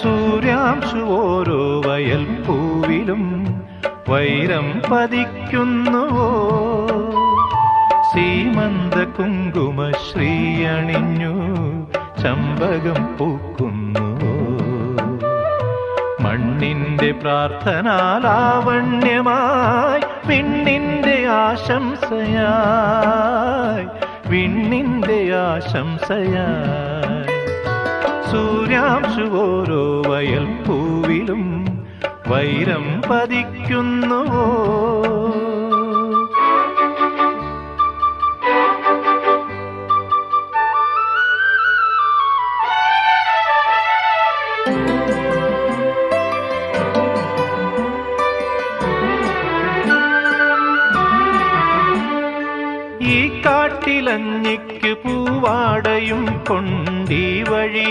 സൂര്യാംശു ഓരോ വയൽ പൂവിലും വൈരം പതിക്കുന്നുവോ? സീമന്ത കുങ്കുമശ്രീ അണിഞ്ഞു ചമ്പകം പൂക്കുന്നുവോ? മണ്ണിന്റെ പ്രാർത്ഥനാലാവണ്യമായി വിണ്ണിന്റെ ആശംസയായി, വിണ്ണിന്റെ ആശംസയായി. സൂര്യാംശു ഓരോ വയൽ പൂവിലും വൈരം പതിക്കുന്നുവോ? ഈ കാട്ടിലഞ്ഞിക്ക് പൂവാടയും കൊണ്ടീ വഴി